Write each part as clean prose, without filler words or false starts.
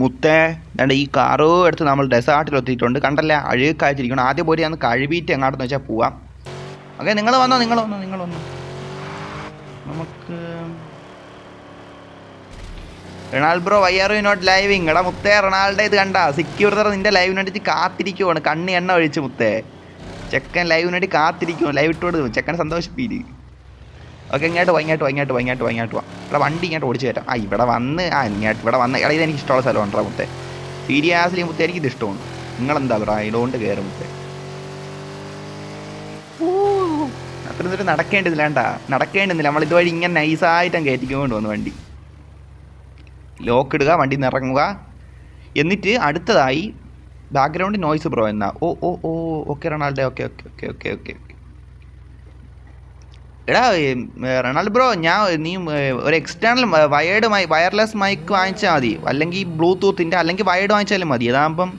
മുത്തേ ദാണ്ട ഈ കാറോ എടുത്ത് നമ്മൾ ഡെസേർട്ടിൽ എത്തിയിട്ടുണ്ട്. കണ്ടല്ല അഴുക്കായിട്ടിരിക്കണം. ആദ്യം പോയി അന്ന് കഴുകിയിട്ട് എങ്ങോട്ടെന്ന് വെച്ചാൽ പോവാം. ഓക്കെ, നിങ്ങൾ വന്നോ. നമുക്ക് Ronald bro why are you not living? എടാ മുത്തേ, റൊണാൾഡോ ഇത് കണ്ട സെക്യൂരിറ്റി നിന്റെ ലൈവിന് വേണ്ടിയിട്ട് കാത്തിരിക്കുവാണ്. കണ്ണി എണ്ണ ഒഴിച്ച് മുത്തേ. ചെക്കൻ ലൈവിന് വേണ്ടി കാത്തിരിക്കുവാണ്. ലൈവ് ഇട്ടോട് ചെക്കൻ സന്തോഷിപ്പീര്. ഓക്കെ, ഇങ്ങോട്ട് വാ. ഇവിടെ വണ്ടി ഇങ്ങോട്ട് ഓടിച്ച് തരാം. ഇവിടെ വന്ന് ഇവിടെ വന്ന് എടാ, ഇതെനിക്ക് ഇഷ്ടമുള്ള സ്ഥലമുണ്ടോ മുത്തേ? സീരിയസ്ലി മുത്തേ, എനിക്കിത് ഇഷ്ടമാണ്. നിങ്ങളെന്താ പറയുക? ഇതുകൊണ്ട് കയറും മുത്തേ. അത്ര നടക്കേണ്ടതില്ല. നമ്മൾ ഇതുവഴി ഇങ്ങനെ നൈസായിട്ടും കയറ്റിക്കൊണ്ട് വന്നു വണ്ടി. ലോക്ക് ഇടുക, വണ്ടി നിറങ്ങുക. എന്നിട്ട് അടുത്തതായി ബാക്ക്ഗ്രൗണ്ട് നോയ്സ് ബ്രോ എന്നാ. Okay Ronaldo. ഓക്കെ. എടാ റൊണാൾഡ് ബ്രോ, നീ ഒരു എക്സ്റ്റേണൽ വയർലെസ് മൈക്ക് വാങ്ങിച്ചാൽ മതി. അല്ലെങ്കിൽ ബ്ലൂടൂത്തിൻ്റെ അല്ലെങ്കിൽ വയർഡ് വാങ്ങിച്ചാലും മതി. അതാകുമ്പം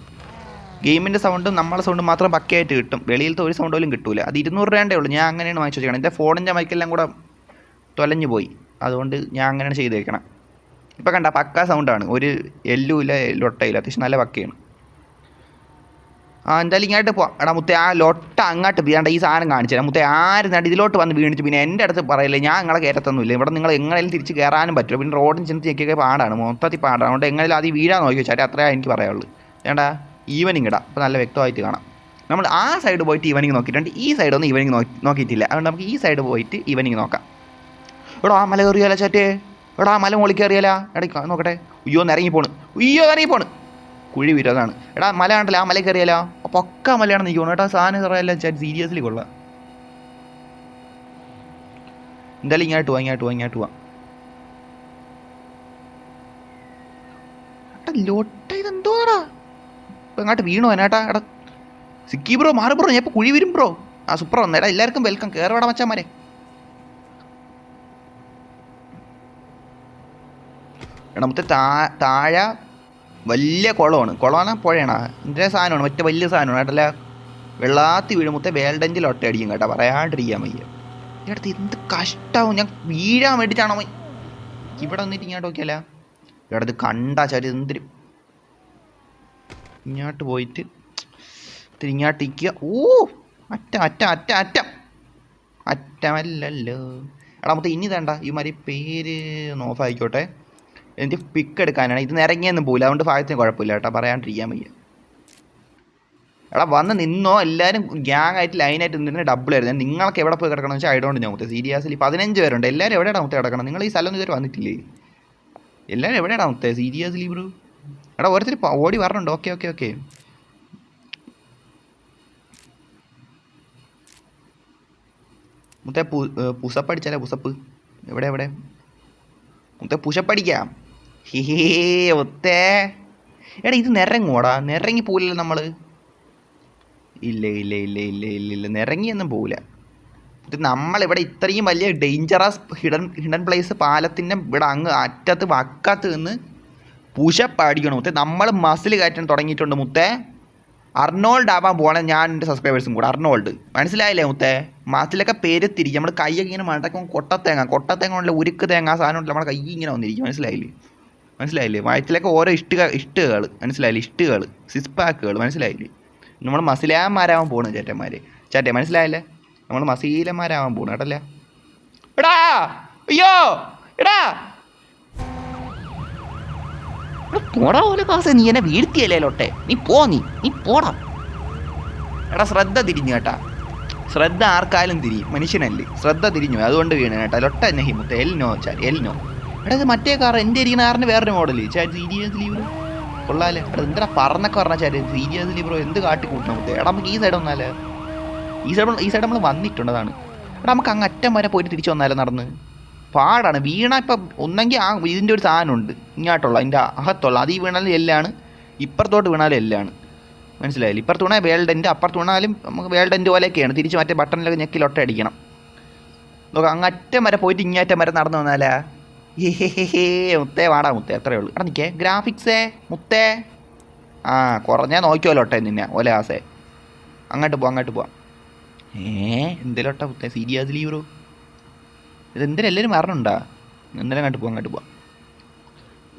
ഗെയിമിൻ്റെ സൗണ്ടും നമ്മളെ സൗണ്ടും മാത്രം പക്കയായിട്ട് കിട്ടും. വെളിയിലത്തെ ഒരു സൗണ്ട് പോലും കിട്ടൂല. അത് 200 രൂപേണ്ടേ ഉള്ളൂ. ഞാൻ അങ്ങനെയാണ് വാങ്ങിച്ചു വെച്ചേക്കണം. എൻ്റെ ഫോണിൻ്റെ മൈക്കെല്ലാം കൂടെ തൊലഞ്ഞു പോയി. അതുകൊണ്ട് ഞാൻ അങ്ങനെയാണ് ചെയ്ത് വെക്കണം. ഇപ്പം കണ്ട പക്ക സൗണ്ടാണ്. ഒരു എല്ലും ഇല്ല, ലൊട്ടയില്ല. അത്യാവശ്യം നല്ല പക്കയാണ്. എന്തായാലും ഇങ്ങോട്ട് പോവാം. എടാ മുത്തേ, ആ ലൊട്ട അങ്ങോട്ട് വീണ്ട ഈ സാധനം കാണിച്ചു തരാം മുത്തേ. ആരും നാട്ട് ഇതിലോട്ട് വന്ന് വീണിച്ച് പിന്നെ എൻ്റെ അടുത്ത് പറയില്ലേ, ഞാൻ നിങ്ങളെ കയറ്റത്തൊന്നുമില്ല. ഇവിടെ നിങ്ങൾ എങ്ങനെയും തിരിച്ച് കയറാനും പറ്റില്ല. പിന്നെ റോഡിന് ചെന്ന് ചെക്കൊക്കെ പാടാണ്, മൊത്തത്തിൽ പാടാണ്. അതുകൊണ്ട് എങ്ങനെയും അത് വീഴാൻ നോക്കി വെച്ചാൽ അത്രയാണ് എനിക്ക് പറയാനുള്ളൂ. വേണ്ടാ ഈവനിങ് ഇടാം. അപ്പോൾ നല്ല വ്യക്തമായിട്ട് കാണാം. നമ്മൾ ആ സൈഡ് പോയിട്ട് ഈവനിങ് നോക്കിയിട്ടുണ്ട്. ഈ സൈഡ് ഒന്നും ഈവനിങ് നോക്കിയിട്ടില്ല. അതുകൊണ്ട് നമുക്ക് ഈ സൈഡ് പോയിട്ട് ഈവനിങ് നോക്കാം. എടാ ആ മല കയറിയാലോ ചാറ്റേ? എടാ ആ മല മുകളിൽ കയറിയാലോ? എടാ നോക്കട്ടെ. ഇറങ്ങി പോണ്. കുഴി വീരതാണ്. എടാ മല കണ്ടല്ലോ, ആ മല കയറിയാലോ? പക്ക മലയാണെന്ന് എനിക്ക് തോന്നുന്നു. സാധനം കയറിയല്ല ചാറ്റ്, സീരിയസ്ലി കൊള്ളാം. എന്തായാലും ഇങ്ങോട്ട് പോവാം. ലോട്ട ഇതെന്തോടാ? ഇപ്പം എങ്ങോട്ട് വീണോ എന്നാട്ടാ? എടാ സിക്കി ബ്രോ, മാറി ബ്രോ, ഞാൻ ഇപ്പോൾ കുഴി വരും ബ്രോ. സൂപ്പർ വന്നു. എടാ എല്ലാവർക്കും വെൽക്കം. കയറോടാ മച്ചാമാരെ. എടാ മൊത്തം താഴെ വലിയ കുളമാണ് പുഴയാണ്. ഇതിൻ്റെ സാധനമാണ്, മറ്റേ വലിയ സാധനമാണ് കേട്ടല്ല. വെള്ളാത്തി വീഴുമ്പത്തെ വേൾഡെഞ്ചിൽ ഒട്ടയടിക്കും കേട്ടോ, പറയാണ്ടിരിക്കാൻ വയ്യ. ഇടത്ത് എന്ത് കഷ്ടമാവും. ഞാൻ വീഴാൻ വേണ്ടിയിട്ടാണോ ഇവിടെ വന്നിട്ട് ഇങ്ങോട്ട് നോക്കിയല്ല. ഇടത്ത് കണ്ടാ ചരി എന്തിരും. ഇങ്ങോട്ട് പോയിട്ട് ഇങ്ങോട്ട് ഇരിക്കുക. അറ്റമല്ലല്ലോ. എടാ മൊത്തം ഇനി തേണ്ട ഈ മാതിരി പേര് നോഫായിക്കോട്ടെ. എനിക്ക് പിക്ക് എടുക്കാനാണ്. ഇത് ഇറങ്ങിയൊന്നും പോകില്ല, അതുകൊണ്ട് ഭാഗത്തിന് കുഴപ്പമില്ല കേട്ടോ, പറയാണ്ടിരിക്കാൻ വയ്യ. എടാ വന്ന് നിന്നോ, എല്ലാവരും ഗ്യാങ് ആയിട്ട് ലൈനായിട്ട് നിന്നിട്ട് ഡബിൾ ആയിരുന്നു. നിങ്ങൾക്ക് എവിടെ പോയി കിടക്കണം വെച്ചാൽ ഐഡോണ്ട് ഞാൻ മുത്തേ. സീരിയസ്ലി 15 പേരുണ്ട്. എല്ലാവരും എവിടെയാണ് മുത്തേ കിടക്കണം? നിങ്ങൾ ഈ സ്ഥലം ഇതുവരെ വന്നിട്ടില്ലേ? എല്ലാവരും എവിടെയാണ് മുത്തേ? Seriously bro. എടാ ഓരോരുത്തർ ഓടി വരണുണ്ട്. ഓക്കെ മുത്തേ. പുഷപ്പ് അടിച്ചാലേ? പുഷപ്പ് എവിടെ മുത്തേ? പുഷപ്പ് അടിക്കാം. ഒത്തേ. എടാ ഇത് നിറങ്ങി പോവില്ലല്ലോ നമ്മൾ. ഇല്ല നിറങ്ങിയൊന്നും പോവില്ല. ഇത് നമ്മളിവിടെ ഇത്രയും വലിയ ഡേഞ്ചറസ് ഹിഡൻ പ്ലേസ് പാലത്തിൻ്റെ ഇവിടെ അങ്ങ് അറ്റത്ത് വക്കത്ത് നിന്ന് പുഷപ്പ് അടിക്കണം മുത്തേ. നമ്മൾ മസിൽ കയറ്റാൻ തുടങ്ങിയിട്ടുണ്ട് മുത്തേ. അർണോൾഡ് ആവാൻ പോകണം ഞാൻ, എൻ്റെ സബ്സ്ക്രൈബേഴ്സും കൂടെ. അർണോൾഡ് മനസ്സിലായില്ലേ മുത്തേ? മസിലൊക്കെ പേര് തിരിക്കും. നമ്മുടെ കൈയൊക്കെ ഇങ്ങനെ മടക്കും. കൊട്ടത്തേങ്ങ കൊണ്ടുള്ള ഉരുക്ക് തേങ്ങ ആ സാധനം നമ്മുടെ കൈ ഇങ്ങനെ വന്നിരിക്കും. മനസ്സിലായില്ലേ? വയറ്റിലൊക്കെ ഓരോ ഇഷ്ടുകൾ മനസ്സിലായില്ലേ? ഇഷ്ടുകൾ, സിക്സ് പാക്കുകൾ മനസ്സിലായില്ലേ? നമ്മൾ മസിലാന്മാരാവാൻ പോകണം ചേട്ടന്മാരെ. മനസ്സിലായില്ലേ? നമ്മൾ മസീലന്മാരാവാൻ പോകണം കേട്ടല്ലേ? എടാ അയ്യോ എടാ പോടാ പോലെ കാസ്. നീ എന്നെ വീഴ്ത്തിയല്ലേ ലോട്ടെ? നീ പോടാ. എടാ ശ്രദ്ധ തിരിഞ്ഞു കേട്ടാ. ശ്രദ്ധ ആർക്കായാലും തിരിയും, മനുഷ്യനല്ലേ. ശ്രദ്ധ തിരിഞ്ഞു, അതുകൊണ്ട് വീണ് കേട്ടാ. ലൊട്ട നെഹിമുത്ത എൽനോ. എടാ ഇത് മറ്റേ കാർ, എൻ്റെ ഇരിക്കുന്ന കാറിൻ്റെ വേറൊരു മോഡല്. സീരിയസ്ലി ബ്രോ കൊള്ളാല്ലേ? എടാ എന്തിനാ പറഞ്ഞൊക്കെ പറഞ്ഞാൽ സീരിയസ്ലി ബ്രോ എന്ത് കാട്ടിക്കൂട്ടണം മുത്തേ? എടാ നമുക്ക് ഈ സൈഡ് വന്നാലേ? ഈ സൈഡ് നമ്മൾ വന്നിട്ടുണ്ടതാണ്. എടാ നമുക്ക് അങ്ങ് അറ്റം വരെ പോയിട്ട് തിരിച്ചു വന്നാലേ? നടന്ന് പാടാണ്. വീണ ഇപ്പം ഒന്നെങ്കിൽ ആ ഇതിൻ്റെ ഒരു സാധനമുണ്ട് ഇങ്ങോട്ടുള്ള, അതിൻ്റെ അകത്തുള്ള, അത് ഈ വീണാലും എല്ലാണ്, ഇപ്പുറത്തോട്ട് വീണാലും എല്ലാണ്. മനസ്സിലായില്ല? ഇപ്പുറത്ത് വീണാൽ വേൾഡെൻ്റ്, അപ്പുറത്ത് വീണാലും നമുക്ക് വേൾഡെൻ്റ് പോലെയൊക്കെയാണ്. തിരിച്ച് മറ്റേ ബട്ടണിലൊക്കെ ഞെക്കിലൊട്ട അടിക്കണം. നോക്കാം അങ്ങറ്റം വരെ പോയിട്ട് ഇങ്ങേറ്റം വരെ നടന്നു വന്നാലേ? മുത്തേ വാടാ മുത്തേ, അത്രയേ ഉള്ളൂ. എടാ നിൽക്കേ ഗ്രാഫിക്സേ മുത്തേ. കുറഞ്ഞാൽ നോക്കിയോലോട്ടെ നിന്നെ ഒലാസേ. അങ്ങോട്ട് പോവാം. എന്തേലോട്ടാ മുത്തേ? സീരിയസ്ലി ബ്രോ ഇതെന്തിനും എല്ലാവരും മരണുണ്ടാ? എന്തായാലും അങ്ങോട്ട് പോവാം.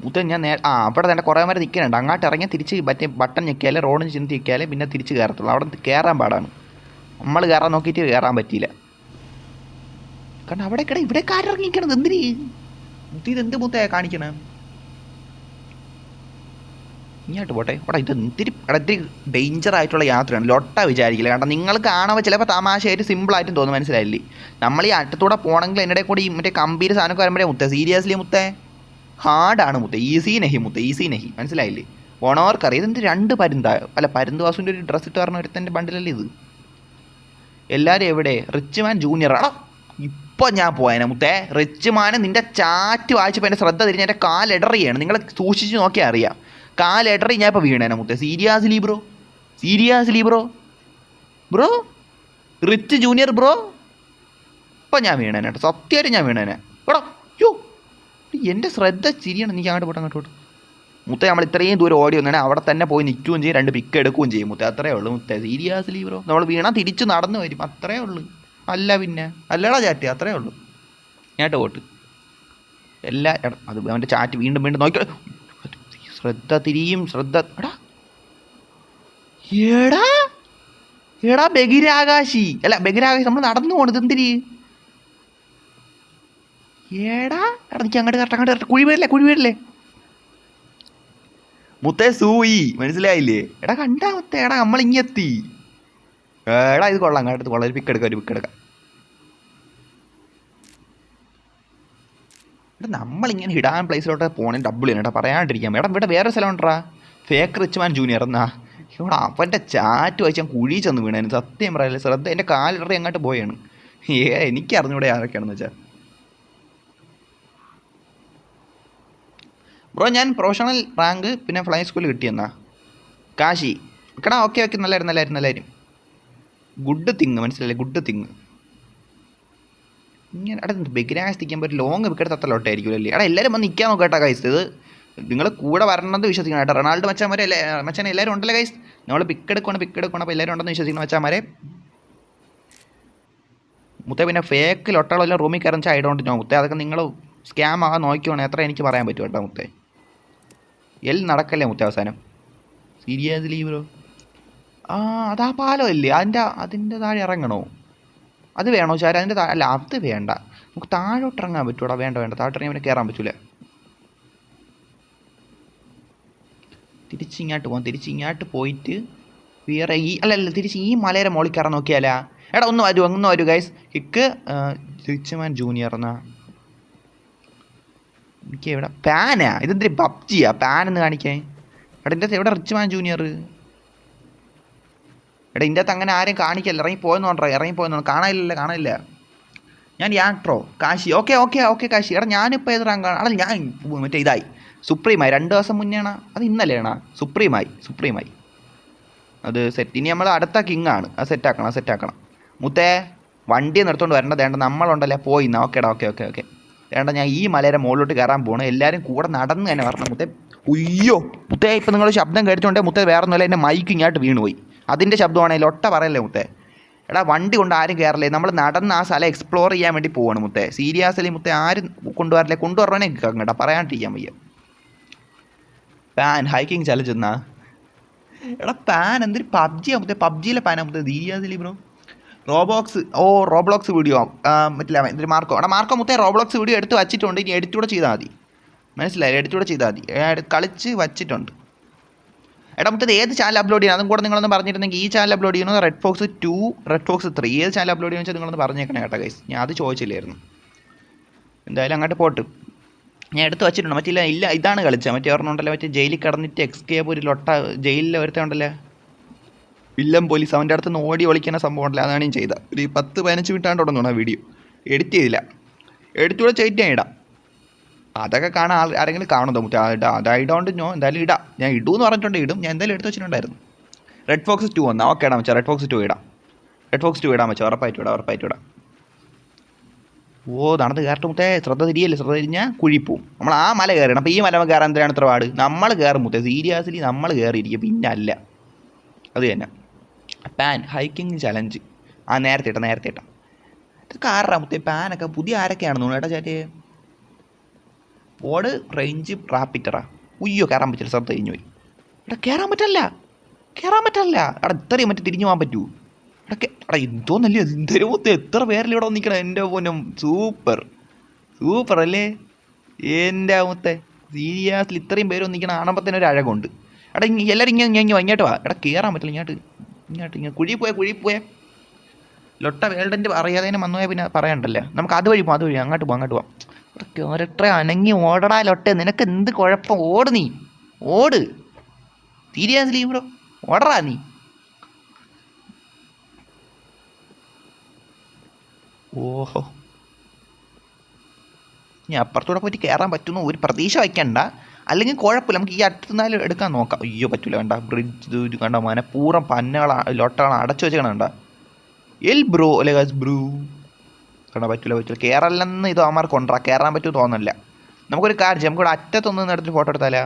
മുത്തേ ഞാൻ അവിടെ തന്നെ കുറേ നേരം നിൽക്കുന്നുണ്ട്. അങ്ങോട്ട് ഇറങ്ങിയാൽ തിരിച്ച് മറ്റേ ബട്ടൺ ഞെക്കിയാലേ റോഡിന് ചെന്ന് ഞെക്കിയാലേ പിന്നെ തിരിച്ച് കയറത്തുള്ളൂ. അവിടെ കയറാൻ പാടാണ്. നമ്മൾ കയറാൻ നോക്കിയിട്ട് കയറാൻ പറ്റിയില്ല. കാരണം അവിടെ ഇവിടെ കാരിറങ്ങിക്കണത് എന്തിന്? ഇതെന്ത് മുത്തേ കാണിക്കണേ? ഇങ്ങോട്ട് പോട്ടെ. ഇത് ഇത്തിരി ഡേഞ്ചർ ആയിട്ടുള്ള യാത്രയാണ്. ലൊട്ട വിചാരിക്കില്ല. കാരണം നിങ്ങൾ കാണുമ്പോൾ ചിലപ്പോൾ തമാശയായിട്ട് സിമ്പിളായിട്ടും തോന്നും. മനസ്സിലായില്ലേ? നമ്മൾ ഈ അറ്റത്തൂടെ പോകണമെങ്കിൽ എൻ്റെ കൂടി ഈ മറ്റേ കമ്പീര് സാധനമൊക്കെ വരുമ്പോഴേ മുത്തേ സീരിയസ്ലി മുത്തേ ഹാർഡാണ് മുത്തേ. ഈസി നഹി മുത്തേ, ഈസി നഹി. മനസ്സിലായില്ലേ? പോണവർക്കറിയാം. ഇതെന്ത് 2 പരുന്ത് വാസുവിൻ്റെ ഒരു ഡ്രസ്സ് ഇട്ട് പറഞ്ഞ ഒരുത്തൻ്റെ ബണ്ടിലല്ലേ ഇത്? എല്ലാവരും എവിടെ? റിച്ച് മാൻ ജൂനിയർ ആണോ? ഇപ്പം ഞാൻ പോയേനെ മുത്തേ. റിച്ച് മാന് നിൻ്റെ ചാറ്റ് വായിച്ചപ്പോൾ എൻ്റെ ശ്രദ്ധ തിരിഞ്ഞ് എൻ്റെ കാലിടറിയാണ്. നിങ്ങൾ സൂക്ഷിച്ച് നോക്കിയാൽ അറിയാം. കാലിടറി ഞാൻ ഇപ്പോൾ വീണേനെ മുത്തേ. Seriously bro rich junior bro. ഇപ്പം ഞാൻ വീണേനെ കേട്ടോ. സത്യമായിട്ട് ഞാൻ വീണേനെ. എടാ യോ എൻ്റെ ശ്രദ്ധ ചിരിയാണ്. നീ അങ്ങോട്ട് പോട്ടെ. മുത്തേ നമ്മൾ ഇത്രയും ദൂരം ഓടി വന്നാണ്. അവിടെ തന്നെ പോയി നിൽക്കുകയും ചെയ്യും, 2 പിക്ക് എടുക്കുകയും ചെയ്യും മുത്തേ. അത്രേ ഉള്ളൂ മുത്തേ. Seriously bro. നമ്മൾ വീണാൽ തിരിച്ച് നടന്നു വരും. അത്രേ ഉള്ളൂ. അല്ല പിന്നെ അല്ലടാ ചാറ്റ്. അത്രേ ഉള്ളൂ. ഞാട്ട് പോട്ട് അത് അവൻ്റെ ചാറ്റ് വീണ്ടും നോക്കി. ശ്രദ്ധ തിരിയും. എടാ ബഹിരാകാശി. അല്ല ബഹിരാകാശി നമ്മൾ നടന്നു പോണത് എന്തിരി? എടാ എനിക്ക് അങ്ങോട്ട് കറക്റ്റ് കുഴി വീഴല്ലേ മുത്തേ. സൂയി മനസ്സിലായില്ലേ? എടാ കണ്ടാ മുത്തേ. എടാ നമ്മളിങ്ങെത്തി. എടാ ഇത് കൊള്ളാം. അങ്ങോട്ട് കൊള്ളാം. ഒരു പിക്ക് എടുക്കാം. എടാ നമ്മളിങ്ങനെ ഹിഡാൻ പ്ലേസിലോട്ട് പോകണേ ഡബിൾ ചെയ്യണം. പറയാണ്ടിരിക്കാം. എടാ ഇവിടെ വേറെ സ്ഥലം ഉണ്ടാ. ഫേക്ക് റിച്ച് മാൻ ജൂനിയർ എന്നാ. ഇവിടെ അവൻ്റെ ചാറ്റ് വായിച്ച് ഞാൻ കുഴി ചെന്ന് വീണേന്. സത്യം പറയല്ലേ. ശ്രദ്ധ എൻ്റെ കാലിടറി അങ്ങോട്ട് പോയാണ്. എനിക്കറിഞ്ഞൂടെ ആരൊക്കെയാണെന്ന് വെച്ചാൽ. ബ്രോ ഞാൻ പ്രൊഫഷണൽ റാങ്ക് പിന്നെ ഫ്ലൈ സ്കൂൾ കിട്ടിയെന്നാ. കാശി എടാ ഓക്കെ നല്ലായിരുന്നു. ഗുഡ് തിങ് മനസ്സിലല്ലേ? Good thing. ഇങ്ങനെ എടാ ബഹിരാകാശത്ത് നിൽക്കുമ്പോൾ ഒരു ലോങ് വിക്കറ്റ് തത്തലോട്ടായിരിക്കും അല്ലേ? എടാ എല്ലാവരും വന്ന് നിൽക്കാൻ നോക്കട്ടെ ഗൈസ്. ഇത് നിങ്ങൾ കൂടെ വരണമെന്ന് വിശ്വസിക്കണം കേട്ടോ. റൊണാൾഡോ മച്ചാന്മാരെ മച്ചാനെ എല്ലാവരും ഉണ്ടല്ലോ ഗൈസ്. നമ്മൾ പിക്ക് എടുക്കണം. അപ്പോൾ എല്ലാവരും ഉണ്ടെന്ന് വിശ്വസിക്കണം മച്ചാന്മാരെ. മുത്തേ പിന്നെ ഫേക്ക് ലൊട്ടാളെല്ലാം റൂമിൽ കയറുന്ന വെച്ചാൽ ഐ ഡോണ്ട് നോ മുത്തേ. അതൊക്കെ നിങ്ങൾ സ്കാം ആകാൻ നോക്കിക്കോണേ. എത്ര എനിക്ക് പറയാൻ പറ്റും കേട്ടോ മുത്തേ. നടക്കല്ലേ മുത്തേ അവസാനം. Seriously bro. അതാ പാലം അല്ലേ? അതിൻ്റെ താഴെ ഇറങ്ങണോ? അത് വേണോ ചാര? അതിൻ്റെ അല്ല അത് വേണ്ട. നമുക്ക് താഴോട്ട് ഇറങ്ങാൻ പറ്റൂടാ. വേണ്ട താഴോട്ടിറങ്ങി പിന്നെ കയറാൻ പറ്റൂല. തിരിച്ചിങ്ങോട്ട് പോയിട്ട് വേറെ തിരിച്ച് ഈ മലയുടെ മുകളിൽ കയറാൻ നോക്കിയാലാ? എടാ ഒന്ന് വരൂ ഗൈസ്. ഹിക്ക് റിച്ച് മാൻ ജൂനിയർ എന്നാ. എനിക്ക് എവിടെ പാനാ? ഇതെന്തിരി പബ്ജിയാ പാനെന്ന് കാണിക്കാൻ? എടാ ഇതിൻ്റെ എവിടെ റിച്ച് മാൻ ജൂനിയർ? എടാ ഇതിൻ്റെ അകത്ത് അങ്ങനെ ആരും കാണിക്കല്ല. ഇറങ്ങിപ്പോയെന്ന് കാണാനില്ല. ഞാൻ യാക്ട്രോ കാശി. ഓക്കെ കാശി. എടാ ഞാനിപ്പോൾ ഏത് റാങ്കാണ്? അല്ല ഞാൻ മറ്റേ ഇതായി സുപ്രീമായി 2 ദിവസം മുന്നേണ. അത് ഇന്നലെയാണോ? സുപ്രീമായി അത് സെറ്റ്. ഇനി നമ്മൾ അടുത്ത കിങ് ആണ്. അത് സെറ്റാക്കണം മുത്തേ. വണ്ടി നിർത്തോണ്ട് വരേണ്ടത് നമ്മളുണ്ടല്ലേ പോയി. ഓക്കെ വേണ്ട. ഞാൻ ഈ മലയുടെ മുകളിലോട്ട് കയറാൻ പോകണം. എല്ലാവരും കൂടെ നടന്ന് തന്നെ വരണം മുത്തേ. ഉയ്യോ മുത്തേ ഇപ്പം നിങ്ങൾ ശബ്ദം കേട്ടിട്ടുണ്ടെങ്കിൽ മുത്തേ വേറെ ഒന്നുമല്ല, എൻ്റെ മൈക്ക് ഇങ്ങോട്ട് വീണുപോയി. അതിൻ്റെ ശബ്ദമാണെങ്കിൽ ഒട്ട പറയല്ലേ മുത്തേ. എടാ വണ്ടി കൊണ്ട് ആരും കയറില്ലേ. നമ്മൾ നടന്ന് ആ സ്ഥലം എക്സ്പ്ലോർ ചെയ്യാൻ വേണ്ടി പോവാണ് മുത്തേ. സീരിയസ്ലി മുത്തേ ആരും കൊണ്ടുവരണേ കേട്ടോ. പറയാണ്ടിരിക്കാൻ വയ്യ. പാൻ ഹൈക്കിങ് ചലഞ്ച് എന്നാ. എടാ പാൻ എന്തൊരു പബ്ജിയാ മുത്തേ. പബ്ജിയിലെ പാനാ മുത്തേ. Seriously bro. റോബ്ലോക്സ് വീഡിയോ പറ്റില്ല. എന്തൊരു മാർക്കോ മുത്തേ റോബ്ലോക്സ് വീഡിയോ എടുത്ത് വച്ചിട്ടുണ്ട്. ഇനി എഡിറ്റൂടെ ചെയ്താൽ മതി. മനസ്സിലായി? എഡിറ്റൂടെ ചെയ്താൽ മതി. കളിച്ച് വച്ചിട്ടുണ്ട്. എടാ മുത്തത് ഏത് ചാനൽ അപ്ലോഡ് ചെയ്യണം? അതും കൂടെ നിങ്ങളൊന്ന് പറഞ്ഞിരുന്നെങ്കിൽ. ഈ ചാനൽ അപ്ലോഡ് ചെയ്യണോ? റെഡ് ഫോക്സ് 2, റെഡ് ഫോക്സ് 3 ഏത് ചാനൽ അപ്ലോഡ് ചെയ്യുന്ന വെച്ചാൽ നിങ്ങളൊന്ന് പറഞ്ഞേക്കണേ കേട്ടോ ഗൈസ്. ഞാൻ അത് ചോദിച്ചില്ലായിരുന്നു. എന്തായാലും അങ്ങോട്ട് പോട്ട്. ഞാൻ എടുത്ത് വച്ചിട്ടുണ്ട്. ഇല്ല ഇതാണ് കളിച്ചത്. മറ്റേ ഓർമ്മ മറ്റേ ജയിലിൽ കിടന്നിട്ട് എക്സ്കേപ്പ് ഒരു ലൊട്ട ജയിലിൽ ഒരുത്തം ഉണ്ടല്ലേ വില്ലൻ പോലീസ്. അവൻ്റെ അടുത്ത് നിന്ന് ഓടി ഒളിക്കുന്ന സംഭവം ഉണ്ടല്ലോ. അതാണ് ഞാൻ ചെയ്തത്. ഒരു 10-15 മിനിറ്റാണ്ട് തുടങ്ങണം ആ വീഡിയോ. എഡിറ്റ് ചെയ്തില്ല. എഡിറ്റൂടെ ചെയ്തിട്ട് ഞാൻ ഇടാം. അതൊക്കെ കാണാൻ ആരെങ്കിലും കാണുമോ മുത്തേ? അത് ഐ ഡോണ്ട് നോ. എന്തായാലും ഇടാം. ഞാൻ ഇടുമെന്ന് പറഞ്ഞിട്ടുണ്ട്. ഇടും. ഞാൻ എന്തായാലും എടുത്ത് വെച്ചിട്ടുണ്ടായിരുന്നു. റെഡ് ഫോക്സ് 2 വന്നാൽ ഓക്കെ ഇടാൻ വെച്ചാൽ റെഡ് ഫോക്സ് 2 ഇടാൻ വെച്ചാൽ ഉറപ്പായിട്ട് ഇടാം. നടന്ന് കയറട്ടെ മുത്തേ. ശ്രദ്ധ തിരിഞ്ഞാൽ കുഴിപ്പോവും. നമ്മൾ ആ മല കയറണം. അപ്പോൾ ഈ മല കയറാൻ എന്തിനാണ് ഇത്ര പാട്? നമ്മൾ കയറും മുത്തേ. സീരിയസ്ലി നമ്മൾ കയറിയിരിക്കും. പിന്നെ അല്ല അത് തന്നെ. Pan hiking challenge. നേരത്തെ ഇട്ടാം. ഇത് കാറാ മുത്തേ പാനൊക്കെ. പുതിയ ആരൊക്കെയാണെന്ന് തോന്നുന്നു കേട്ടോ ചാറ്റ്. ഓട് റേഞ്ച് റാപ്പിറ്ററാ. ഉയ്യോ കയറാൻ പറ്റില്ല, ശ്രദ്ധ കഴിഞ്ഞു പോയി. എടാ കയറാൻ പറ്റല്ല. എടാ ഇത്രയും മറ്റേ തിരിഞ്ഞു പോകാൻ പറ്റൂ? എടാ എന്തോന്നല്ലേ എന്തരമൊത്ത് എത്ര പേരിൽ ഇവിടെ നിൽക്കണം എൻ്റെ പൊന്നും. സൂപ്പർ അല്ലേ എൻ്റെ മുത്തെ. സീരിയസ്ലി ഇത്രയും പേര് നിൽക്കണം ആണപ്പത്തിന് ഒരു അഴകുണ്ട്. എടാ എല്ലാവരും ഇങ്ങോട്ട് വാ. എടാ കയറാൻ പറ്റില്ല. ഇങ്ങോട്ട് കുഴി പോയ ലൊട്ട വേൾഡിൻ്റെ അറിയാതെ വന്നു പോയാൽ പിന്നെ പറയണ്ടല്ലേ. നമുക്ക് അതുവഴി അങ്ങോട്ട് പോവാം. ക്യാരക്ടറെ അനങ്ങി ഓടടാ ലൊട്ടെ, നിനക്ക് എന്ത് കുഴപ്പം? ഓട് സീരിയസ്ലി ബ്രോ, ഓടറാ നീ. ഓഹോ, ഇനി അപ്പുറത്തൂടെ പോയിട്ട് കയറാൻ പറ്റുന്നു ഒരു പ്രതീക്ഷ വയ്ക്കണ്ട. അല്ലെങ്കിൽ കുഴപ്പമില്ല, നമുക്ക് ഈ അടുത്തുനിന്നാലും എടുക്കാൻ നോക്കാം. അയ്യോ പറ്റൂല, വേണ്ട. ബ്രിഡ്ജ് ഇത് കണ്ട മനഃപൂർവ്വം ലൊട്ടകൾ അടച്ചു വെച്ചേക്കണം. വേണ്ട ബ്രോ അല്ലെ ബ്രൂ കണ്ട. പറ്റൂല. കയറല്ലെന്ന് ഇത് അവന്മാർക്ക് കൊണ്ടുവരാം. കയറാൻ പറ്റുമോ തോന്നല്ല. നമുക്കൊരു കാര്യം ചെയ്യാം, നമുക്കിവിടെ അറ്റത്തൊന്നും എടുത്തിട്ട് ഫോട്ടോ എടുത്താലേ.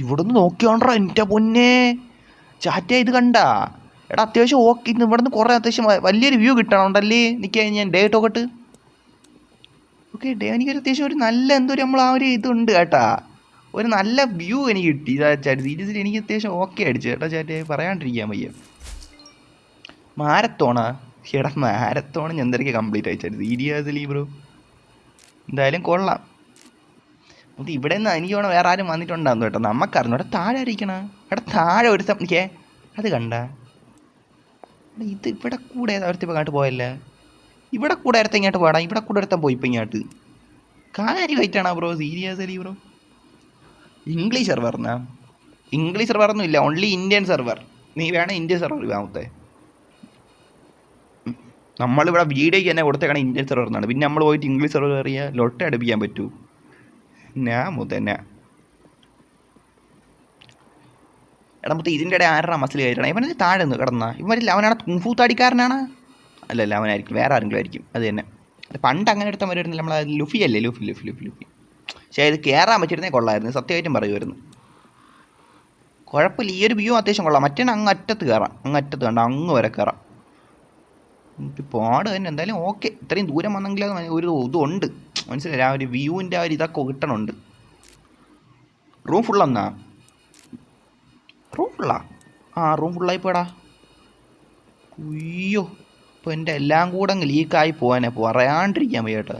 ഇവിടെ നിന്ന് നോക്കിയോണ്ടോ എൻ്റെ പൊന്നെ ചാറ്റ. ഇത് കണ്ട എടാ, അത്യാവശ്യം ഓക്കെ. ഇവിടെ നിന്ന് കുറേ അത്യാവശ്യം വലിയൊരു വ്യൂ കിട്ടണമുണ്ടല്ലേ. നിൽക്കാൻ ഞാൻ ഡേ ടോക്കട്ട്. ഓക്കെ ഡേ എനിക്കൊരു അത്യാവശ്യം ഒരു നല്ല എന്തോ നമ്മൾ ആ ഒരു ഇതുണ്ട് കേട്ടാ. ഒരു നല്ല വ്യൂ എനിക്ക് കിട്ടി ചാറ്റ്. സീരിയസ്ലി എനിക്ക് അത്യാവശ്യം ഓക്കെ അടിച്ചു കേട്ടോ ചാറ്റ്, പറയാണ്ടിരിക്കാൻ വയ്യ. മാരത്തോണാ എടാ, മാരത്തോൺ ഞാൻ എന്തൊക്കെ കംപ്ലീറ്റ് അയച്ചായിരുന്നു സീരിയസ്ലി ബ്രോ. എന്തായാലും കൊള്ളാം. അത് ഇവിടെ നിന്ന് എനിക്ക് വേണം വേറെ ആരും വന്നിട്ടുണ്ടാകുന്നു കേട്ടോ, നമുക്കറിഞ്ഞു. ഇവിടെ താഴെ ഇരിക്കണ. ഇവിടെ താഴെ ഒരു നിൽക്കേ, അത് കണ്ട. ഇത് ഇവിടെ കൂടെ ഒരുത്തി ഇങ്ങോട്ട് പോയല്ലേ. ഇവിടെ കൂടെ ഒരുത്ത ഇങ്ങോട്ട് പോടാ. ഇവിടെ കൂടെ ഒരുത്തൻ പോയി ഇപ്പം ഇങ്ങോട്ട്. കാര്യമായിട്ടാണോ ബ്രോ സീരിയസ്ലി ബ്രോ? ഇംഗ്ലീഷ് സെർവറൊന്നും ഇല്ല, ഓൺലി ഇന്ത്യൻ സെർവർ. നീ വേണം ഇന്ത്യൻ സെർവർ വാമത്തെ. നമ്മളിവിടെ വീഡിയോയ്ക്ക് തന്നെ കൊടുത്തേക്കണം ഇന്ത്യൻ സെർവർ എന്നാണ്. പിന്നെ നമ്മൾ പോയിട്ട് ഇംഗ്ലീഷ് സെർവർ അറിയാൻ ലൊട്ട അടുപ്പിക്കാൻ പറ്റൂ? ഞാൻ മുതന്നെ എടാ മുത്ത. ഇതിൻ്റെ ഇടയിൽ ആരുടെ മസിൽ കയറ്റണം? ഇവനെ താഴെ നിന്ന് കിടന്ന ഇവരില്ല. അവനാണ് കുംഫൂത്താടിക്കാരനാണ്. അല്ലല്ല, അവനായിരിക്കും, വേറെ ആരെങ്കിലും ആയിരിക്കും. അത് തന്നെ. പണ്ട് അങ്ങനെ എടുത്താൽ വരുന്നില്ല, നമ്മളെ ലുഫി അല്ലേ, ലുഫി. പക്ഷേ ഇത് കയറാൻ പറ്റിയിരുന്നേ കൊള്ളായിരുന്നു, സത്യമായിട്ടും പറയുമായിരുന്നു. കുഴപ്പമില്ല, ഈ ഒരു വ്യൂ അത്യാവശ്യം കൊള്ളാം. മറ്റേ അങ്ങ് അറ്റത്ത് കയറാം, കണ്ട അങ്ങ് വരെ കയറാം. പാട് തന്നെ. എന്തായാലും ഓക്കെ, ഇത്രയും ദൂരം വന്നെങ്കിൽ ഒരു ഇതുണ്ട്, മനസ്സിലായി. ആ ഒരു വ്യൂവിൻ്റെ ആ ഒരു ഇതൊക്കെ കിട്ടണുണ്ട്. റൂം ഫുള്ളെന്നാ? റൂം ഫുള്ളായി പോടാ. അയ്യോ, ഇപ്പോൾ എൻ്റെ എല്ലാം കൂടെ അങ്ങ് ലീക്കായി പോകാനെ. പറയാണ്ടിരിക്കാൻ വയ്യ കേട്ടോ,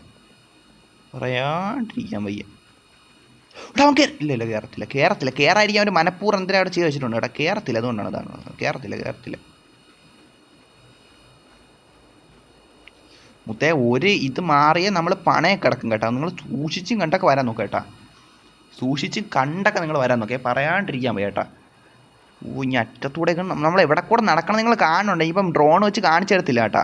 അവൻ ഇല്ല കയറത്തില്ല. കയറായിരിക്കും അവൻ്റെ മനഃപൂർവ്വം എന്തിനാ അവിടെ ചെയ്ത് വെച്ചിട്ടുണ്ട് കേട്ടോ. കയറത്തില്ല, അതുകൊണ്ടാണ്. കയറത്തില്ല. മുത്തേ ഒരു ഇത് മാറിയ നമ്മൾ പണയെ കിടക്കും കേട്ടോ. നിങ്ങൾ സൂക്ഷിച്ചും കണ്ടൊക്കെ വരാൻ നോക്കുക കേട്ടാ. നിങ്ങൾ വരാൻ നോക്കേ, പറയാണ്ടിരിക്കാൻ വയ്യ കേട്ടാ. ഇനി അറ്റത്തൂടെ നമ്മൾ എവിടെ കൂടെ നടക്കണം നിങ്ങൾ കാണുന്നുണ്ട്. ഇപ്പം ഡ്രോൺ വെച്ച് കാണിച്ചെടുത്തില്ല കേട്ടാ.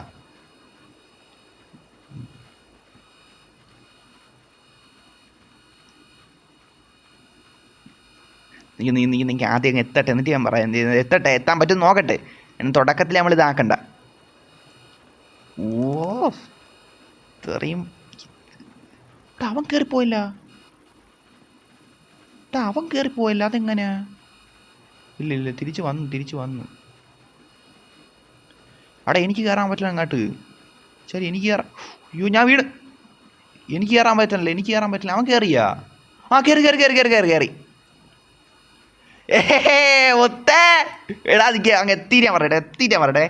നീ ആദ്യം എത്തട്ടെ, എന്നിട്ട് ഞാൻ പറയാം. എത്താൻ പറ്റും നോക്കട്ടെ. എന്ന് തുടക്കത്തിൽ നമ്മൾ ഇതാക്കണ്ട. ഓ ഇത്രയും അവൻ കയറിപ്പോയില്ല. അതെങ്ങനെയാ? ഇല്ല തിരിച്ചു വന്നു. അവിടെ എനിക്ക് കയറാൻ പറ്റില്ല അങ്ങോട്ട്. ശരി, എനിക്ക് കയറാം. അയ്യോ ഞാൻ വീട്. എനിക്ക് കയറാൻ പറ്റില്ല. അവൻ കയറിയാ? ആ കയറി. ഒത്തേ എടാ നിൽക്കുക. അങ്ങ് എത്തിയിട്ട് പറയട്ടെ.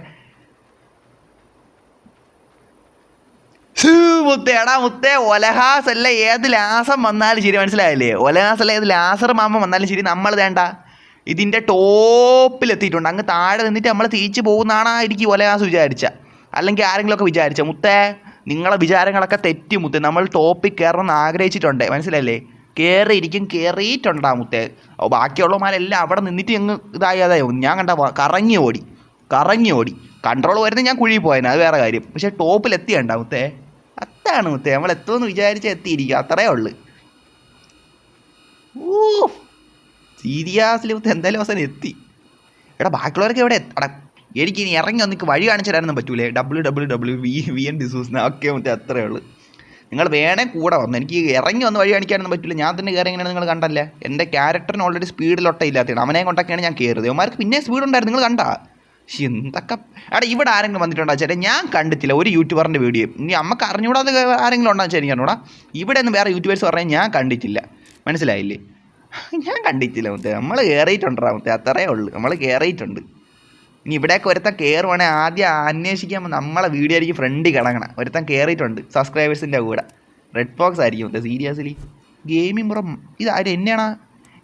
മുത്തേ ഒലഹാസ് അല്ല ഏത് ലാസം വന്നാലും ശരി, മനസ്സിലായില്ലേ? ഒലഹാസ് അല്ല ഏത് ലാസർ മാമ വന്നാലും ശരി, നമ്മൾ വേണ്ട ഇതിൻ്റെ ടോപ്പിലെത്തിയിട്ടുണ്ട്. അങ്ങ് താഴെ നിന്നിട്ട് നമ്മൾ തിരിച്ചു പോകുന്നതാണായിരിക്കും ഒലഹാസ് വിചാരിച്ച, അല്ലെങ്കിൽ ആരെങ്കിലുമൊക്കെ വിചാരിച്ച. മുത്തേ നിങ്ങളെ വിചാരങ്ങളൊക്കെ തെറ്റി മുത്തേ. നമ്മൾ ടോപ്പിൽ കയറണമെന്ന് ആഗ്രഹിച്ചിട്ടുണ്ട്, മനസ്സിലല്ലേ? കയറിയിട്ടുണ്ടാ മുത്തേ. ബാക്കിയുള്ളവന്മാരെല്ലാം അവിടെ നിന്നിട്ട് അങ്ങ് ഇതായതായോ. ഞാൻ കണ്ട കറങ്ങി ഓടി. കൺട്രോൾ വരുന്നത് ഞാൻ കുഴി പോയതിന്, അത് വേറെ കാര്യം. പക്ഷേ ടോപ്പിലെത്തിയണ്ട മുത്തേ. അതാണ് മുത്തേ, നമ്മൾ എത്തുമെന്ന് വിചാരിച്ച് എത്തിയിരിക്കുക, അത്രയേ ഉള്ളു. സീരിയസ്ലി മുത്തേ എന്തായാലും അവസാനം എത്തി. എടാ ബാക്കിയുള്ളവരൊക്കെ എവിടെ? എടാ എനിക്ക് ഇനി ഇറങ്ങി വന്നിക്ക് വഴി കാണിച്ചു തരാനൊന്നും പറ്റൂലേ. www.vn ഡിസൂസ് ഓക്കെ മുത്തേ, അത്രയേ ഉള്ളൂ. നിങ്ങൾ വേണേ കൂടെ വന്നു. എനിക്ക് ഇറങ്ങി വന്ന് വഴി കാണിക്കാനൊന്നും പറ്റില്ല. ഞാൻ തന്നെ കയറി എങ്ങനെയാണ് നിങ്ങൾ കണ്ടല്ലേ. എൻ്റെ ക്യാരക്ടറിന് ഓൾറെഡി സ്പീഡിലൊട്ട ഇല്ലാത്തതാണ്. അവനെ കൊണ്ടൊക്കെയാണ് ഞാൻ കയറിയത്. അവന്മാർക്ക് പിന്നെ സ്പീഡ് ഉണ്ടായിരുന്നു, നിങ്ങൾ കണ്ടാ? എന്തൊക്കെ എടാ ഇവിടെ ആരെങ്കിലും വന്നിട്ടുണ്ടോ ചേട്ടാ? ഞാൻ കണ്ടിട്ടില്ല ഒരു യൂട്യൂബറിൻ്റെ വീഡിയോ. ഇനി നമുക്ക് അറിഞ്ഞുകൂടാതെ ആരെങ്കിലും ഉണ്ടോ വെച്ചാൽ എനിക്ക് അറിഞ്ഞൂടാ. ഇവിടെ ഒന്നും വേറെ യൂട്യൂബേഴ്സ് പറഞ്ഞാൽ ഞാൻ കണ്ടിട്ടില്ല. മനസ്സിലായില്ലേ? ഞാൻ കണ്ടിട്ടില്ല മുത്തേ, നമ്മൾ കയറിയിട്ടുണ്ടാ മുത്തേ, അത്രയേ ഉള്ളൂ, നമ്മൾ കയറിയിട്ടുണ്ട്. ഇനി ഇവിടെയൊക്കെ ഒരുത്തൻ കയറുവാണെങ്കിൽ ആദ്യം അന്വേഷിക്കുമ്പോൾ നമ്മളെ വീഡിയോ ആയിരിക്കും ഫ്രണ്ടിൽ കിടക്കണം. ഒരുത്തൻ കയറിയിട്ടുണ്ട് സബ്സ്ക്രൈബേഴ്സിൻ്റെ കൂടെ. റെഡ് ബോക്സ് ആയിരിക്കും മുത്തേ സീരിയസ്ലി. ഗെയിമിംഗ് പുറം ഇത് ആര് എന്നെയാണോ?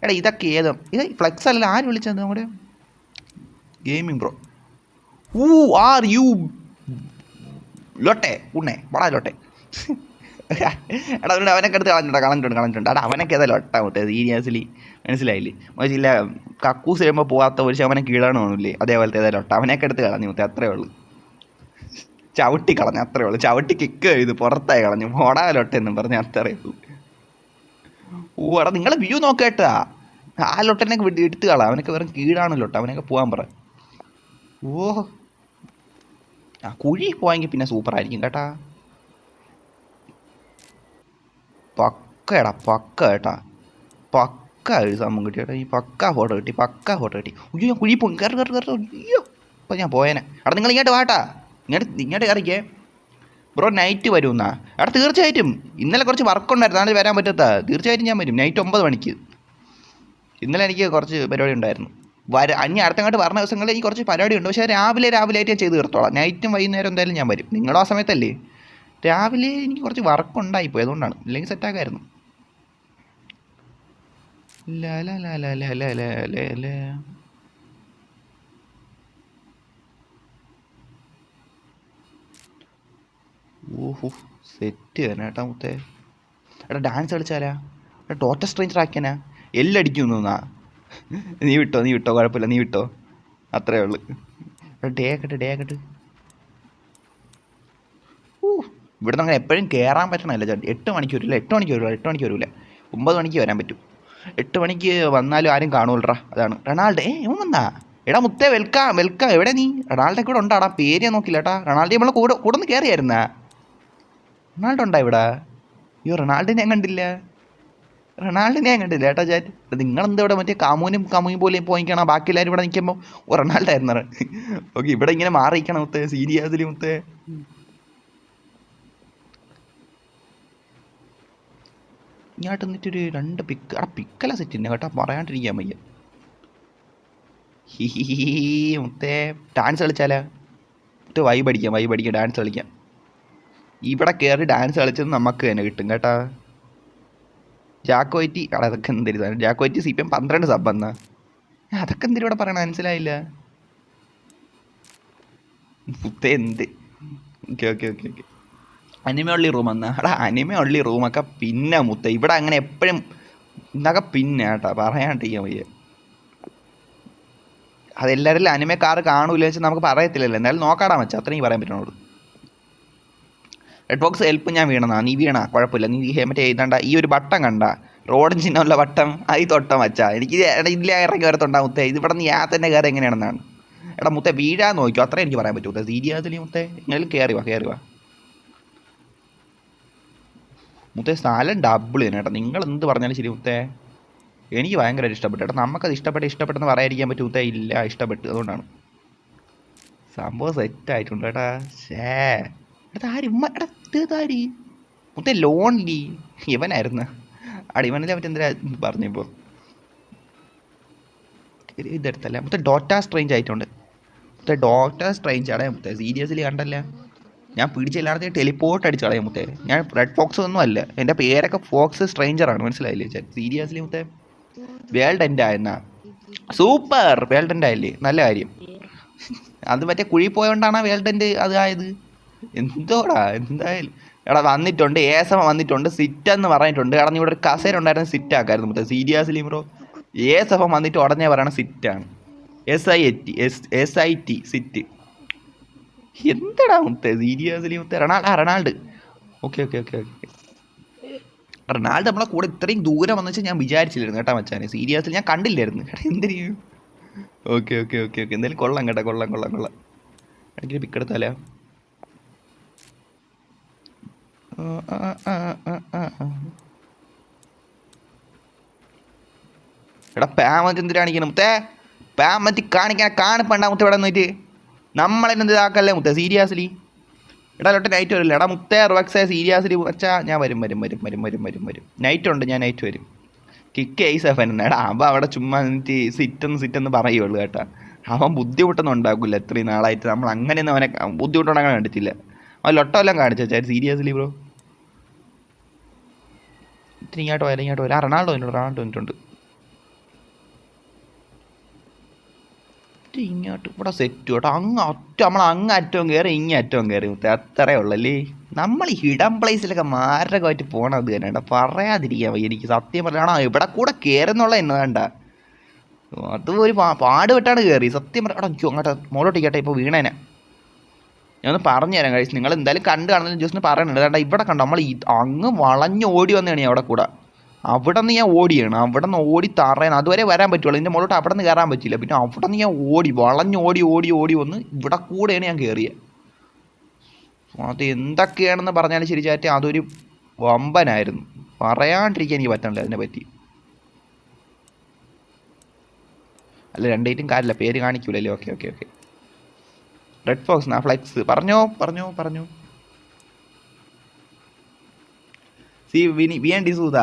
എടാ ഇതൊക്കെ ഏതോ ഇത് ഫ്ലെക്സ് അല്ല, ആര് വിളിച്ചത് നമ്മുടെ ഗെയിമിംഗ് ബ്രോ? ആർ യു ലോട്ടെ ഉണ്ണേ വളരെ ലോട്ടെ. എടാ അതുകൊണ്ട് അവനൊക്കെ എടുത്ത് കളഞ്ഞിട്ടുണ്ട്. എടാ അവനൊക്കെ ഏതാ ലൊട്ടാ മുത്തേ സീരിയസ്ലി, മനസ്സിലായില്ലേ? ഇല്ല കക്കൂസ് വരുമ്പോൾ പോകാത്ത ഒരു ശവനെ കീഴാണ് തോന്നില്ലേ, അതേപോലത്തെ ഏതായാലും ലൊട്ട അവനൊക്കെ എടുത്ത് കളഞ്ഞു മുത്തേ, അത്രേ ഉള്ളൂ. ചവിട്ടി കളഞ്ഞു, അത്രേ ഉള്ളൂ. ചവിട്ടി കിക്ക് ചെയ്ത് പുറത്തായി കളഞ്ഞു, ഓടാ ലൊട്ടെന്നും പറഞ്ഞ് അത്രേ ഉള്ളൂ. എടാ നിങ്ങൾ വ്യൂ നോക്കേട്ടാ, ആ ലൊട്ടനൊക്കെ എടുത്ത് കളാം, അവനൊക്കെ വെറും കീഴാണ് ലൊട്ട, അവനൊക്കെ പോകാൻ പറ. ആ കുഴി പോയെങ്കിൽ പിന്നെ സൂപ്പറായിരിക്കും കേട്ടാ. പക്കടാ പക്ക കേട്ടാ, പക്ക ഒരു സംഭവം കിട്ടി കേട്ടോ. ഈ പക്ക ഫോട്ടോ കിട്ടി. അയ്യോ ഞാൻ കുഴി പോകും, കയറി. അയ്യോ അപ്പോൾ ഞാൻ പോയേനെ. അവിടെ നിങ്ങൾ ഇങ്ങോട്ട് വാട്ടാ, ഇങ്ങോട്ട് കയറിക്കേ ബ്രോ. നൈറ്റ് വരുമെന്നാ? അവിടെ തീർച്ചയായിട്ടും ഇന്നലെ കുറച്ച് വർക്കുണ്ടായിരുന്നു, നാളെ വരാൻ പറ്റാത്ത. തീർച്ചയായിട്ടും ഞാൻ വരും നൈറ്റ് 9 മണിക്ക്. ഇന്നലെ എനിക്ക് കുറച്ച് പരിപാടി ഉണ്ടായിരുന്നു. അനി അടുത്തങ്ങോട്ട് പറഞ്ഞ ദിവസങ്ങളിൽ എനിക്ക് കുറച്ച് പരിപാടി ഉണ്ട്. പക്ഷേ രാവിലെ ആയിട്ട് ഞാൻ ചെയ്ത് തീർത്തോളാം. നൈറ്റും വൈകുന്നേരം എന്തായാലും ഞാൻ വരും. നിങ്ങളും ആ സമയത്തല്ലേ? രാവിലെ എനിക്ക് കുറച്ച് വർക്കുണ്ടായിപ്പോയി, അതുകൊണ്ടാണ്. ഇല്ലെങ്കിൽ സെറ്റാക്കായിരുന്നു. ഓഹോ സെറ്റ് തന്നെ കേട്ടാ മുത്തേ. എടാ ഡാൻസ് കളിച്ചാലാ? എടാ ഡോക്ടർ സ്ട്രേഞ്ചർ ആക്കിയാനാ? എല്ലാം അടിക്കുന്നാ? നീ വിട്ടോ കുഴപ്പമില്ല, നീ വിട്ടോ, അത്രേ ഉള്ളു. ഡേ ആക്കട്ടെ. ഇവിടുന്ന് അങ്ങനെ എപ്പോഴും കയറാൻ പറ്റണമല്ല ചേട്ടൻ. 8 മണിക്ക് വരില്ല, 8 മണിക്ക് വരില്ല, 9 മണിക്ക് വരാൻ പറ്റും. 8 മണിക്ക് വന്നാലും ആരും കാണൂലറാ, അതാണ്. റൊണാൾഡോ ഇവൻ വന്നാ? എടാ മുത്തേ വെൽക്കം. എവിടെ നീ? റൊണാൾഡോ കൂടെ ഉണ്ടാടാ, പേര് ഞാൻ നോക്കില്ല കേട്ടാ. റൊണാൾഡോ നമ്മളെ കൂടെ ഒന്ന് കയറിയായിരുന്നാ? റൊണാൾഡോ ഉണ്ടാ ഇവിടെ? അയ്യോ റൊണാൾഡോനെ ഞാൻ കണ്ടില്ല കേട്ടാ ചാറ്റ്. നിങ്ങളെന്താ ഇവിടെ മറ്റേ കാമൂനും പോലെ പോയിക്കണം, ബാക്കി എല്ലാവരും ഇവിടെ നിൽക്കുമ്പോൾ റൊണാൾഡോ ആയിരുന്നു. ഓക്കെ ഇവിടെ ഇങ്ങനെ മാറിയിരിക്കണം മുത്തേ, സീരിയസ്ലി മുത്തേ. ഇങ്ങോട്ട് നിന്നിട്ടൊരു 2 പിക്കല സെറ്റ് തന്നെ കേട്ടോ, പറയാണ്ടിരിക്കാൻ വയ്യ. മുത്തേ ഡാൻസ് കളിച്ചാലോ? മുത്തേ വൈബ് അടിക്കാം, ഡാൻസ് കളിക്കാം. ഇവിടെ കയറി ഡാൻസ് കളിച്ചത് നമുക്ക് തന്നെ കിട്ടും കേട്ടാ. ജാക്കോറ്റി അതൊക്കെ എന്തിരുതാണ്? ജാക്കോറ്റി CPM 12 സബ് എന്നാ? അതൊക്കെ എന്തിനും ഇവിടെ പറയണ, മനസ്സിലായില്ല മുത്തേ. എന്ത് ഓക്കെ അനിമ ഉള്ളി റൂം എന്നാ? എടാ അനിമ ഉള്ളി റൂമൊക്കെ പിന്നെ മുത്തേ, ഇവിടെ അങ്ങനെ എപ്പോഴും ഇന്നൊക്കെ പിന്നെ കേട്ടാ, പറയാണ്ടിരിക്കാൻ വയ്യ. അതെല്ലാവരും അനിമക്കാർ കാണൂല വെച്ചാൽ നമുക്ക് പറയത്തില്ലല്ലോ, എന്തായാലും നോക്കാടാ വെച്ചാൽ അത്രയും പറയാൻ പറ്റുള്ളൂ. റെഡ് ബോക്സ് ഹെൽപ്പ് ഞാൻ വീണതാ, നീ വീണാ കുഴപ്പമില്ല. നീ മറ്റേ എഴുതണ്ട, ഈ ഒരു ബട്ടൺ കണ്ട റോഡൻ ചിഹ്നമുള്ള ബട്ടൺ, അത് തൊട്ടം വച്ചാ. എനിക്ക് ഇതിലെ ഇറങ്ങി വരത്തുണ്ടാ മുത്തേ, ഇത് ഇവിടെ നിന്ന് തന്നെ കയറി എങ്ങനെയാണെന്നാണ്. എടാ മുത്തേ വീഴാൻ നോക്കിയോ, അത്രേ എനിക്ക് പറയാൻ പറ്റൂ. സീരിയസ്ലി മുത്തേ എങ്ങനെയും കയറി വാ മുത്തേ. സ്ഥലം ഡബിൾ തന്നെ കേട്ടോ, നിങ്ങൾ എന്ത് പറഞ്ഞാലും ശരി മുത്തേ. എനിക്ക് ഭയങ്കരമായിട്ട് ഇഷ്ടപ്പെട്ടു കേട്ടോ. നമുക്കത് ഇഷ്ടപ്പെട്ടെന്ന് പറയാതിരിക്കാൻ പറ്റും മുത്തേ. ഇല്ല ഇഷ്ടപ്പെട്ടു, അതുകൊണ്ടാണ് സംഭവം സെറ്റായിട്ടുണ്ട് കേട്ടാ. ആര് മുത്തേ ലോൺലി ഇവനായിരുന്നു. ഇവനല്ലേ മറ്റെന്തിനാ പറഞ്ഞപ്പോൾ ഇതെടുത്തല്ല മുത്തേ. ഡോക്ടർ സ്ട്രേഞ്ച് ആയിട്ടുണ്ട് മുത്തേ. ഡോക്ടർ സ്ട്രേഞ്ച് ആടേ മുത്തേ, സീരിയസ്ലി കണ്ടല്ല. ഞാൻ പിടിച്ചില്ലാതെ ടെലിപ്പോർട്ട് അടിച്ച് കളയാം മുത്തേ. ഞാൻ റെഡ് ഫോക്സ് ഒന്നും അല്ല, എൻ്റെ പേരൊക്കെ ഫോക്സ് സ്ട്രേഞ്ചറാണ്, മനസ്സിലായില്ലേ? സീരിയസ്ലി മുത്തേ വേൾഡ് എൻഡ് ആയെന്നാ? സൂപ്പർ വേൾഡ് എൻഡ് ആയില്ലേ, നല്ല കാര്യം. അത് മറ്റേ കുഴി പോയോണ്ടാണ് വേൾഡ് എൻഡ് അതായത്. എന്തോടാ എന്തായാലും. എടാ വന്നിട്ടുണ്ട്, ASM വന്നിട്ടുണ്ട്, സിറ്റ് എന്ന് പറഞ്ഞിട്ടുണ്ട്. എടാ നീ ഇവിടെ ഒരു കസേര ഉണ്ടായിരുന്നു, സിറ്റ് ആക്കായിരുന്നു മുത്തേ. സീരിയസ്ലി ബ്രോ ASM വന്നിട്ട് ഉടനെ പറയണ സിറ്റാണ്. SIT sit. എന്താടാ മുത്തേ സീരിയസ്ലി മുത്തേ. റൊണാൾഡ് ഓക്കെ റൊണാൾഡോ നമ്മളെ കൂടെ ഇത്രയും ദൂരം വന്നു വെച്ചാൽ ഞാൻ വിചാരിച്ചില്ലായിരുന്നു കേട്ടാ മച്ചാനെ. സീരിയസ്ലി ഞാൻ കണ്ടില്ലായിരുന്നു കേട്ടാ. എന്തിനു ഓക്കെ എന്തായാലും കൊള്ളാം കേട്ടാ, കൊള്ളാം. എനിക്ക് പിക്കെടുത്താലോ? എടാ പാമറ്റ് എന്തിനാണിക്കണം മുത്തേ? പാമറ്റ് കാണിപ്പണ്ട മുത്തേ ഇവിടെ നിന്നിട്ട് നമ്മളെന്ത് ഇതാക്കല്ലേ മുത്തേ, സീരിയസ്ലി. എടാ ലോട്ടെ നൈറ്റ് വരില്ല. എടാ മുത്തേ റിവക്സേ സീരിയസ്ലി വച്ചാ ഞാൻ വരും. നൈറ്റ് ഉണ്ട്, ഞാൻ നൈറ്റ് വരും. കിക്ക് ഐസഫൻ എടാ അവൻ അവിടെ ചുമ്മാ നിന്നിട്ട് സിറ്റെന്ന് പറയുള്ളൂ കേട്ടാ. അവൻ ബുദ്ധിമുട്ടൊന്നും ഉണ്ടാക്കില്ല. ഇത്രയും നാളായിട്ട് നമ്മൾ അങ്ങനെയൊന്നും അവനെ ബുദ്ധിമുട്ടുണ്ടാക്കാൻ കണ്ടിട്ടില്ല. അവൻ ലൊട്ടോ എല്ലാം കാണിച്ചാൽ സീരിയസ്ലി ബ്രോ. ഇത്തിരി ഇങ്ങോട്ട് പോയാൽ റൊണാൾഡോ വന്നിട്ടുണ്ട്. ഇങ്ങോട്ട് ഇവിടെ സെറ്റ് കേട്ടോ. നമ്മൾ അറ്റവും കയറി അറ്റവും കയറി മുത്തേ, അത്രേ ഉള്ളല്ലേ. നമ്മൾ ഹിഡൻ പ്ലേസിലൊക്കെ മാരകമായിട്ട് പോകണത് തന്നെ കേട്ടോ. പറയാതിരിക്കാൻ വയ്യ എനിക്ക് സത്യം പറയണോ. ഇവിടെ കൂടെ കയറുന്നുള്ള എന്നെ വേണ്ട, അത് ഒരു പാടുപെട്ടാണ് കയറി സത്യം പറയാം. അങ്ങോട്ട് മോളോട്ടിക്കട്ടെ ഇപ്പോൾ വീണേനെ ഞാനൊന്ന് പറഞ്ഞു തരാം കഴിച്ച്. നിങ്ങൾ എന്തായാലും കാണുന്നതിന് ജസ്റ്റ് പറയുന്നുണ്ട്. കേട്ടോ ഇവിടെ കണ്ടോ നമ്മൾ അങ്ങ് വളഞ്ഞ് ഓടി വന്നതാണ് അവിടെ കൂടെ. അവിടെ നിന്ന് ഞാൻ ഓടിയാണ്, അവിടെ നിന്ന് ഓടി തറയാണ്. അതുവരെ വരാൻ പറ്റുള്ളൂ. എൻ്റെ മുകളിലോട്ട് അവിടെ നിന്ന് കയറാൻ പറ്റില്ല. പിന്നെ അവിടെ നിന്ന് ഞാൻ വളഞ്ഞ് ഓടി വന്ന് ഇവിടെ കൂടെയാണ് ഞാൻ കയറിയത്. അത് എന്തൊക്കെയാണെന്ന് പറഞ്ഞാലും ശരി ചാറ്റ്, അതൊരു വമ്പനായിരുന്നു. പറയാണ്ടിരിക്കാൻ എനിക്ക് പറ്റണില്ല അതിനെ പറ്റി. അല്ല രണ്ടേറ്റും കാര്യമില്ല, പേര് കാണിക്കൂലല്ലേ. ഓക്കെ റെഡ് ഫോക്സ് നാ ഫ്ലെക്സ് പറഞ്ഞോ. സി വിയൻ ഡിസൂദ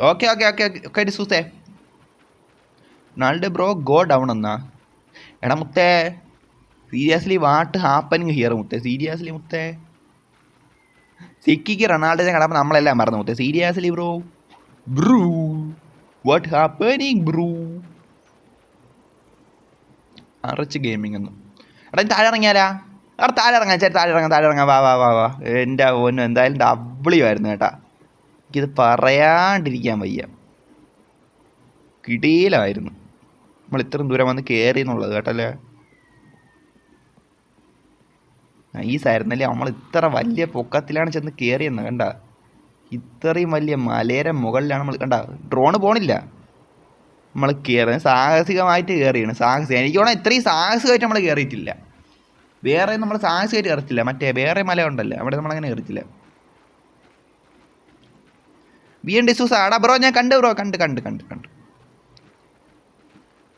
ഓക്കെ ഡിസൂസേ. റൊണാൾഡോ ബ്രോ ഗോ ഡൗൺ എന്നാ. എടാ മുത്തേ സീരിയസ്ലി വാട്ട് ഹാപ്പനിങ് ഹിയർ മുത്തേ, സീരിയസ്ലി മുത്തേ. സിക്കിക്ക് റൊണാൾഡോനെ കണ്ടപ്പോൾ നമ്മളെല്ലാം മറന്നു മുത്തേ. Seriously bro what happening bro. അറച്ച് ഗെയിമിംഗ് ഒന്നും. എടാ താഴെ ഇറങ്ങിയാലാ? താഴെ ഇറങ്ങാം വാ. എൻ്റെ ഓനും എന്തായാലും ഡബ്ലിയുമായിരുന്നു കേട്ടാ. എനിക്കിത് പറയാണ്ടിരിക്കാൻ വയ്യ, കിടിയിലായിരുന്നു. നമ്മൾ ഇത്രയും ദൂരം വന്ന് കയറി എന്നുള്ളത് കേട്ടല്ലേ. നൈസായിരുന്നല്ലേ. നമ്മൾ ഇത്ര വലിയ പൊക്കത്തിലാണ് ചെന്ന് കയറിയെന്ന് കണ്ട. ഇത്രയും വലിയ മലയുടെ മുകളിലാണ് നമ്മൾ കണ്ട. ഡ്രോണ് പോണില്ല, നമ്മൾ കയറുന്നത് സാഹസികമായിട്ട് കയറിയാണ്. എനിക്ക് തോന്നുന്നു ഇത്രയും സാഹസികമായിട്ട് നമ്മൾ കയറിയിട്ടില്ല. വേറെ നമ്മൾ സാഹസികമായിട്ട് കയറിയിട്ടില്ല. മറ്റേ വേറെ മല ഉണ്ടല്ലോ അവിടെ നമ്മളങ്ങനെ കയറിയിട്ടില്ല. വിയൻ ഡിസൂസ ആടാ ബ്രോ ഞാൻ കണ്ട്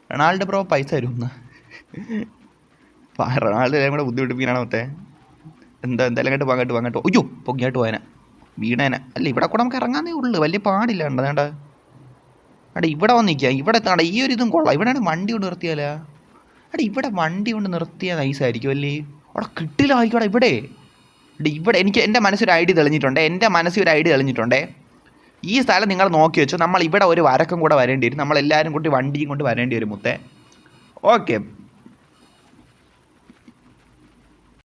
റൊണാൾഡോ ബ്രോ പൈസ തരുന്ന. റൊണാൾഡോ എല്ലാം കൂടെ ബുദ്ധിമുട്ടിപ്പിക്കാനാണ് മറ്റേ. എന്തായാലും അങ്ങോട്ട് അയ്യോ പൊങ്ങിയായിട്ട് പോയനെ വീണേനെ. അല്ല ഇവിടെ കൂടെ നമുക്ക് ഇറങ്ങാനേ ഉള്ളു, വലിയ പാടില്ല. വേണ്ട ഇവിടെ വന്ന് നിൽക്കുക. ഇവിടെ എത്താണ്ട ഈ ഒരു ഇതും കൊള്ളാം. ഇവിടെയാണ് വണ്ടി കൊണ്ട് നിർത്തിയാലാ. ഇവിടെ വണ്ടി കൊണ്ട് നിർത്തിയാൽ നൈസായിരിക്കും അല്ലേ. അവിടെ കിട്ടില്ലായിക്കോടെ ഇവിടെ എനിക്ക് എൻ്റെ മനസ്സിൽ ഐഡിയ തെളിഞ്ഞിട്ടുണ്ട്. ഈ സ്ഥലം നിങ്ങൾ നോക്കി വെച്ചു. നമ്മൾ ഇവിടെ ഒരു വരക്കം കൂടെ വരേണ്ടി വരും. നമ്മളെല്ലാവരും കൂടി വണ്ടിയും കൊണ്ട് വരേണ്ടി വരും മുത്തേ. ഓക്കെ